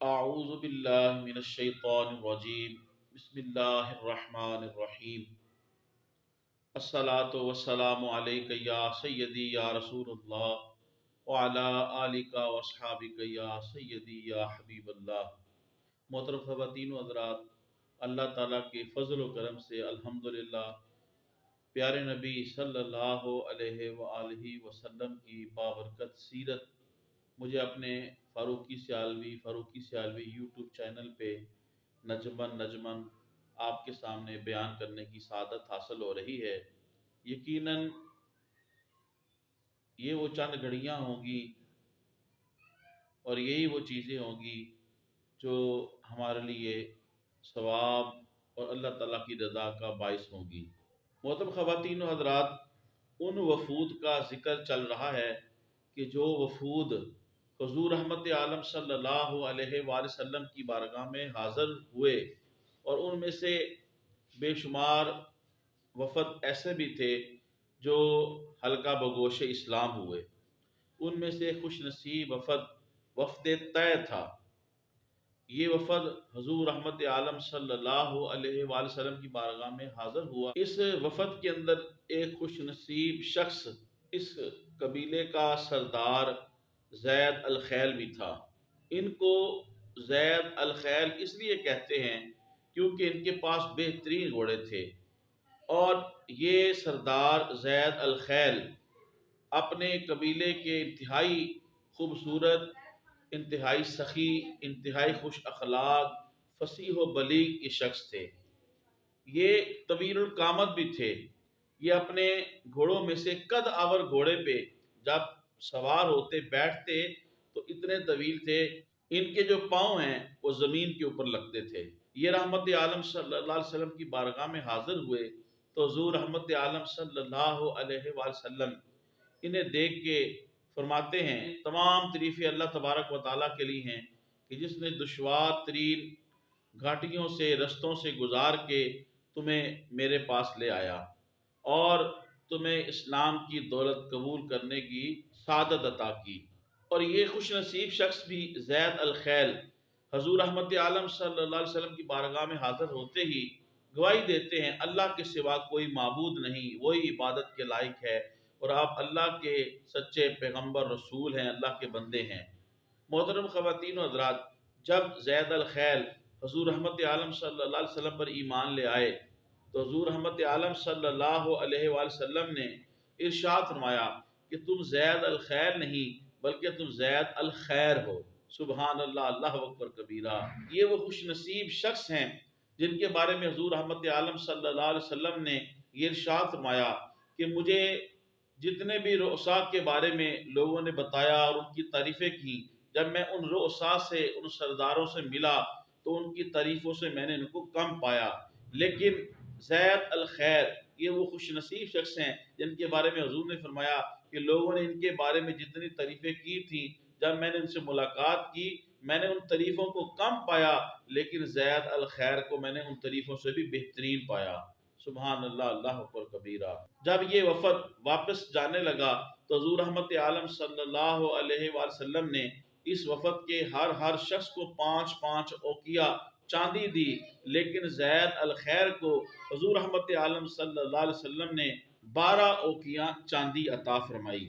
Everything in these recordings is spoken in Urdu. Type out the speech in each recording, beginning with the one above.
اعوذ باللہ من الشیطان الرجیم بسم اللہ الرحمن الرحیم الصلاۃ والسلام علیک یا سیدی یا رسول اللہ وعلی آلک واصحابک یا سیدی یا حبیب اللہ۔ محترم خواتین و حضرات، اللہ تعالیٰ کے فضل و کرم سے الحمدللہ پیارے نبی صلی اللہ علیہ وآلہ وسلم کی بابرکت سیرت مجھے اپنے فاروقی سیالوی یوٹیوب چینل پہ نجمن آپ کے سامنے بیان کرنے کی سعادت حاصل ہو رہی ہے۔ یقیناً یہ وہ چند گھڑیاں ہوں گی اور یہی وہ چیزیں ہوں گی جو ہمارے لیے ثواب اور اللہ تعالیٰ کی رضا کا باعث ہوں گی۔ محترم خواتین و حضرات، ان وفود کا ذکر چل رہا ہے کہ جو وفود حضور رحمت عالم صلی اللہ علیہ وآلہ وسلم کی بارگاہ میں حاضر ہوئے، اور ان میں سے بے شمار وفد ایسے بھی تھے جو حلقہ بگوش اسلام ہوئے۔ ان میں سے خوش نصیب وفد طے تھا۔ یہ وفد حضور رحمت عالم صلی اللہ علیہ وآلہ وسلم کی بارگاہ میں حاضر ہوا۔ اس وفد کے اندر ایک خوش نصیب شخص، اس قبیلے کا سردار زید الخیل بھی تھا۔ ان کو زید الخیل اس لیے کہتے ہیں کیونکہ ان کے پاس بہترین گھوڑے تھے، اور یہ سردار زید الخیل اپنے قبیلے کے انتہائی خوبصورت، انتہائی سخی، انتہائی خوش اخلاق، فصیح و بلیغ کے شخص تھے۔ یہ طویل القامت بھی تھے۔ یہ اپنے گھوڑوں میں سے قد آور گھوڑے پہ جب سوار ہوتے، بیٹھتے تو اتنے طویل تھے، ان کے جو پاؤں ہیں وہ زمین کے اوپر لگتے تھے۔ یہ رحمت عالم صلی اللہ علیہ وسلم کی بارگاہ میں حاضر ہوئے تو حضور رحمت عالم صلی اللہ علیہ وآلہ وسلم انہیں دیکھ کے فرماتے ہیں، تمام تعریفیں اللہ تبارک و تعالیٰ کے لیے ہیں کہ جس نے دشوار ترین گھاٹیوں سے، رستوں سے گزار کے تمہیں میرے پاس لے آیا اور تمہیں اسلام کی دولت قبول کرنے کی سعادت عطا کی۔ اور یہ خوش نصیب شخص بھی زید الخیل حضور رحمت عالم صلی اللہ علیہ وسلم کی بارگاہ میں حاضر ہوتے ہی گواہی دیتے ہیں، اللہ کے سوا کوئی معبود نہیں، وہی عبادت کے لائق ہے، اور آپ اللہ کے سچے پیغمبر رسول ہیں، اللہ کے بندے ہیں۔ محترم خواتین و حضرات، جب زید الخیل حضور رحمت عالم صلی اللہ علیہ وسلم پر ایمان لے آئے تو حضور رحمت عالم صلی اللہ علیہ وآلہ وسلم نے ارشاد فرمایا کہ تم زید الخیل نہیں بلکہ تم زید الخیر ہو۔ سبحان اللہ، اللہ اکبر کبیرہ۔ یہ وہ خوش نصیب شخص ہیں جن کے بارے میں حضور رحمت عالم صلی اللہ علیہ وسلم نے یہ ارشاد فرمایا کہ مجھے جتنے بھی رؤساء کے بارے میں لوگوں نے بتایا اور ان کی تعریفیں کی، جب میں ان رؤساء سے، ان سرداروں سے ملا تو ان کی تعریفوں سے میں نے ان کو کم پایا، لیکن زید الخیر یہ وہ خوش نصیب شخص ہیں جن کے بارے میں حضور نے فرمایا کہ لوگوں نے ان کے بارے میں جتنی تعریفیں کی تھیں، جب میں نے ان سے ملاقات کی میں نے ان تعریفوں کو کم پایا، لیکن زید الخیر کو میں نے ان تعریفوں سے بھی بہترین پایا۔ سبحان اللہ، اللہ اکبر کبیرہ۔ جب یہ وفد واپس جانے لگا تو حضور رحمت عالم صلی اللہ علیہ وآلہ وسلم نے اس وفد کے ہر شخص کو 5 اوقیہ چاندی دی، لیکن زید الخیر کو حضور رحمت عالم صلی اللہ علیہ وسلم نے 12 اوقیہ چاندی عطا فرمائی،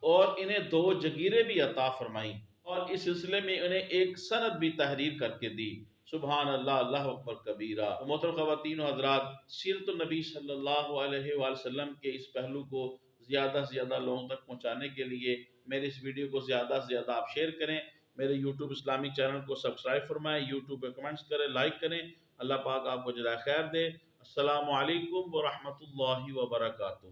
اور انہیں 2 جگیریں بھی عطا فرمائی، اور اس سلسلے میں انہیں ایک سند بھی تحریر کر کے دی۔ سبحان اللہ، اللہ اکبر کبیرہ۔ محترم خواتین و حضرات، سیرت النبی صلی اللہ علیہ وآلہ وسلم کے اس پہلو کو زیادہ سے زیادہ لوگوں تک پہنچانے کے لیے میرے اس ویڈیو کو زیادہ سے زیادہ آپ شیئر کریں، میرے یوٹیوب اسلامک چینل کو سبسکرائب فرمائیں، یوٹیوب پہ کمنٹس کریں، لائک کریں۔ اللہ پاک آپ کو جزائے خیر دے۔ السلام علیکم ورحمۃ اللہ وبرکاتہ۔